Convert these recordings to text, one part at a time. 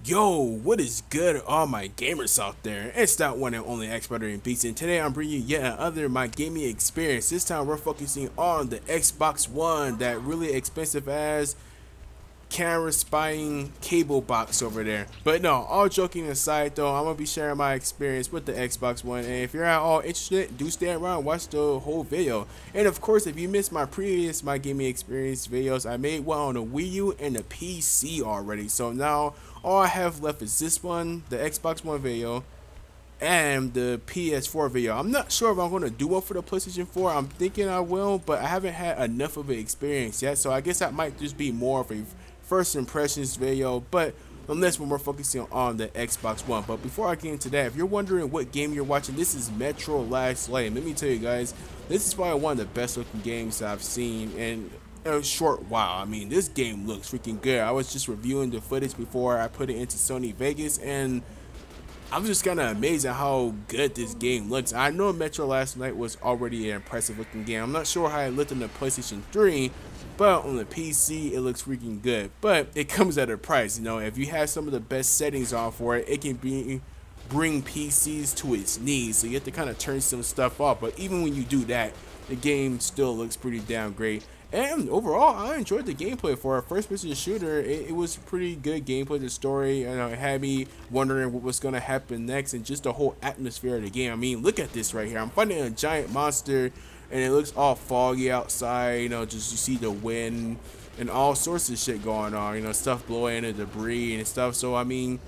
Yo, what is good, all my gamers out there? It's that one and only Expert in Beats, and today I'm bringing you yet another my gaming experience. This time we're focusing on the Xbox One, that really expensive ass camera spying cable box over there. But no, all joking aside though, I'm gonna be sharing my experience with the Xbox One, and if you're at all interested, do stay around and watch the whole video. And of course, if you missed my previous my gaming experience videos, I made one on the Wii U and the PC already. So now all I have left is this one, the Xbox One video, and the PS4 video. I'm not sure if I'm going to do one for the PlayStation 4. I'm thinking I will, but I haven't had enough of an experience yet, so I guess that might just be more of a first impressions video, but unless when we're focusing on the Xbox One. But before I get into that, if you're wondering what game you're watching, this is Metro Last Light. Let me tell you guys, this is probably one of the best looking games I've seen in a short while. I mean, this game looks freaking good. I was just reviewing the footage before I put it into Sony Vegas, and I'm just kind of amazed at how good this game looks. I know Metro Last Night was already an impressive looking game. I'm not sure how it looked on the PlayStation 3, but on the PC it looks freaking good. But it comes at a price. You know, if you have some of the best settings on for it, it can bring PCs to its knees. So you have to kind of turn some stuff off. But even when you do that, the game still looks pretty damn great. And overall, I enjoyed the gameplay for a first-person shooter. It was pretty good gameplay. The story, it had me wondering what was going to happen next, and just the whole atmosphere of the game. I mean, look at this right here. I'm fighting a giant monster, and it looks all foggy outside. Just you see the wind and all sorts of shit going on. Stuff blowing and debris and stuff. So I mean,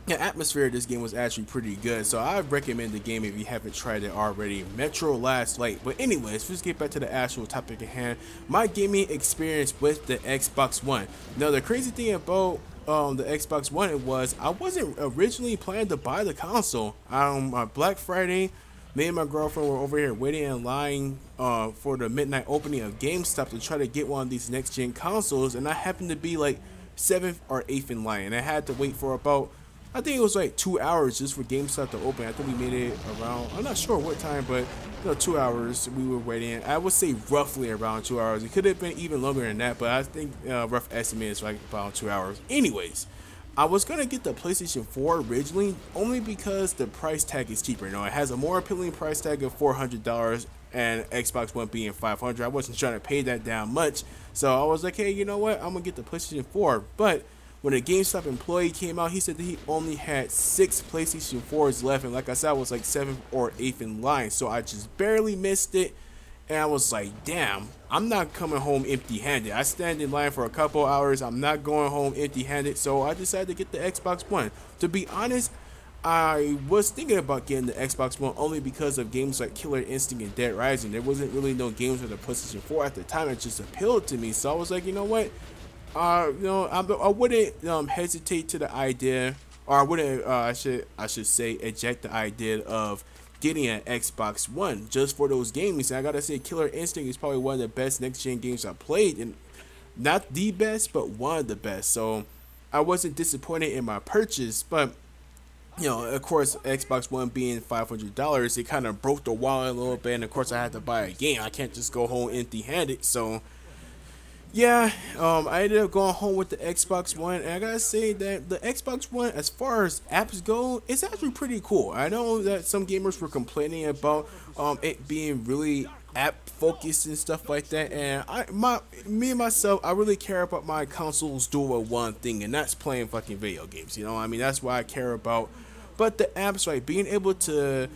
the atmosphere of this game was actually pretty good, so I recommend the game if you haven't tried it already. Metro Last Light. But anyways, let's get back to the actual topic at hand. My gaming experience with the Xbox One. Now, the crazy thing about the Xbox One was I wasn't originally planning to buy the console. On Black Friday, me and my girlfriend were over here waiting in line for the midnight opening of GameStop to try to get one of these next-gen consoles, and I happened to be like 7th or 8th in line, and I had to wait for about, I think it was like 2 hours just for GameStop to open. I think we made it around, I'm not sure what time, but 2 hours we were waiting. I would say roughly around 2 hours. It could have been even longer than that, but I think rough estimate is like about 2 hours. Anyways, I was gonna get the PlayStation 4 originally only because the price tag is cheaper. It has a more appealing price tag of $400 and Xbox One being $500. I wasn't trying to pay that down much, so I was like, hey, you know what? I'm gonna get the PlayStation 4, but when a GameStop employee came out, he said that he only had 6 PlayStation 4s left, and like I said, I was like 7th or 8th in line, so I just barely missed it. And I was like, damn, I'm not coming home empty-handed. I stand in line for a couple hours. I'm not going home empty-handed, so I decided to get the Xbox One. To be honest, I was thinking about getting the Xbox One only because of games like Killer Instinct and Dead Rising. There wasn't really no games with the PlayStation 4 at the time. It just appealed to me, so I was like, you know what? I wouldn't hesitate to the idea, or I wouldn't. I should say, eject the idea of getting an Xbox One just for those games. And I gotta say, Killer Instinct is probably one of the best next gen games I played, and not the best, but one of the best. So I wasn't disappointed in my purchase, but of course, Xbox One being $500, it kind of broke the wallet a little bit. And of course, I had to buy a game. I can't just go home empty-handed. So yeah, I ended up going home with the Xbox One, and I gotta say that the Xbox One, as far as apps go, it's actually pretty cool. I know that some gamers were complaining about it being really app focused and stuff like that, and me and myself, I really care about my consoles doing one thing, and that's playing fucking video games. I mean, that's what I care about. But the apps, like being able to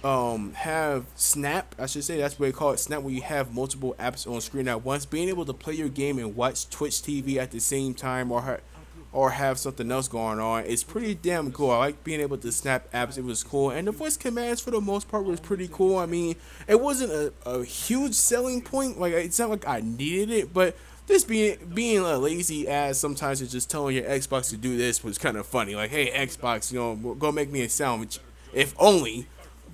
have Snap, I should say that's what they call it, Snap, where you have multiple apps on screen at once, being able to play your game and watch Twitch TV at the same time, or have something else going on, it's pretty damn cool. I like being able to snap apps. It was cool, and the voice commands for the most part was pretty cool. I mean, it wasn't a huge selling point, like it's not like I needed it, but this being a lazy ass sometimes, it's just telling your Xbox to do this was kind of funny. Like, hey Xbox, go make me a sandwich, if only.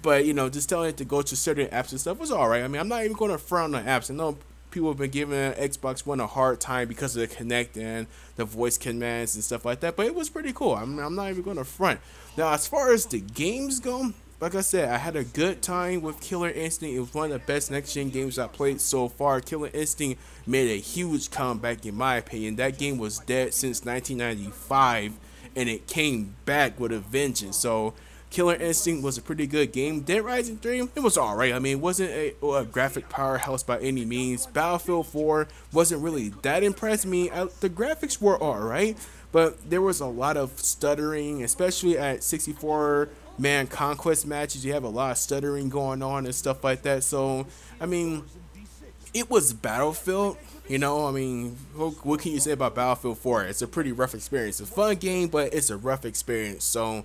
But just telling it to go to certain apps and stuff was alright. I mean, I'm not even going to front on the apps. I know people have been giving Xbox One a hard time because of the Kinect and the voice commands and stuff like that, but it was pretty cool. I'm not even going to front. Now, as far as the games go, like I said, I had a good time with Killer Instinct. It was one of the best next-gen games I played so far. Killer Instinct made a huge comeback in my opinion. That game was dead since 1995. and it came back with a vengeance. So Killer Instinct was a pretty good game. Dead Rising 3, it was alright. I mean, it wasn't a graphic powerhouse by any means. Battlefield 4 wasn't really that impressed me. The graphics were alright, but there was a lot of stuttering, especially at 64-man conquest matches. You have a lot of stuttering going on and stuff like that. So, I mean, it was Battlefield. You know, I mean, what can you say about Battlefield 4? It's a pretty rough experience. It's a fun game, but it's a rough experience. So,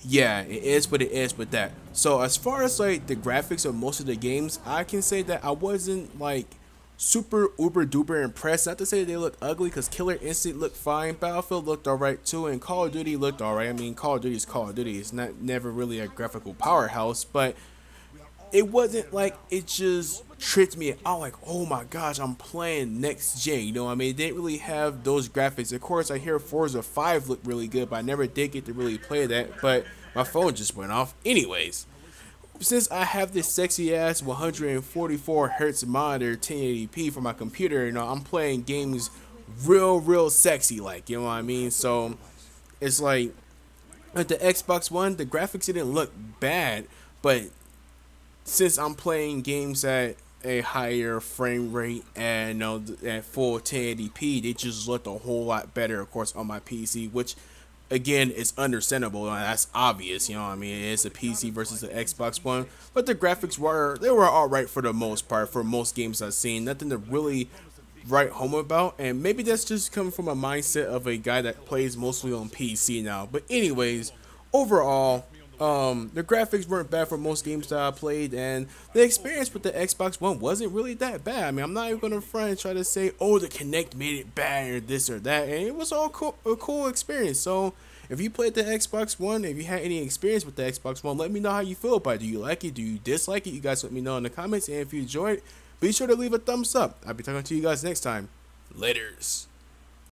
yeah, it is what it is with that. So as far as like the graphics of most of the games, I can say that I wasn't like super uber duper impressed. Not to say they look ugly, because Killer Instinct looked fine, Battlefield looked alright too, and Call of Duty looked alright. I mean, Call of Duty is Call of Duty. It's never really a graphical powerhouse, but it wasn't like it just tricked me out like, oh my gosh, I'm playing next gen. You know what I mean? It didn't really have those graphics. Of course, I hear Forza 5 looked really good, but I never did get to really play that. But my phone just went off. Anyways, since I have this sexy ass 144 hertz monitor 1080p for my computer, you know, I'm playing games real sexy, like, you know what I mean? So it's like at the Xbox One, the graphics didn't look bad, but since I'm playing games at a higher frame rate and, you know, at full 1080p, they just looked a whole lot better, of course, on my PC, which again is understandable. That's obvious, you know what I mean? It's a PC versus the Xbox One, but the graphics were alright for the most part for most games I've seen. Nothing to really write home about, and maybe that's just coming from a mindset of a guy that plays mostly on PC now. But anyways, overall, the graphics weren't bad for most games that I played, and the experience with the Xbox One wasn't really that bad. I mean, I'm not even gonna front and try to say, oh, the Kinect made it bad or this or that, and it was all a cool experience. So if you played the Xbox One, if you had any experience with the Xbox One, let me know how you feel about it. Do you like it? Do you dislike it? You guys let me know in the comments, and if you enjoyed it, be sure to leave a thumbs up. I'll be talking to you guys next time. Laters.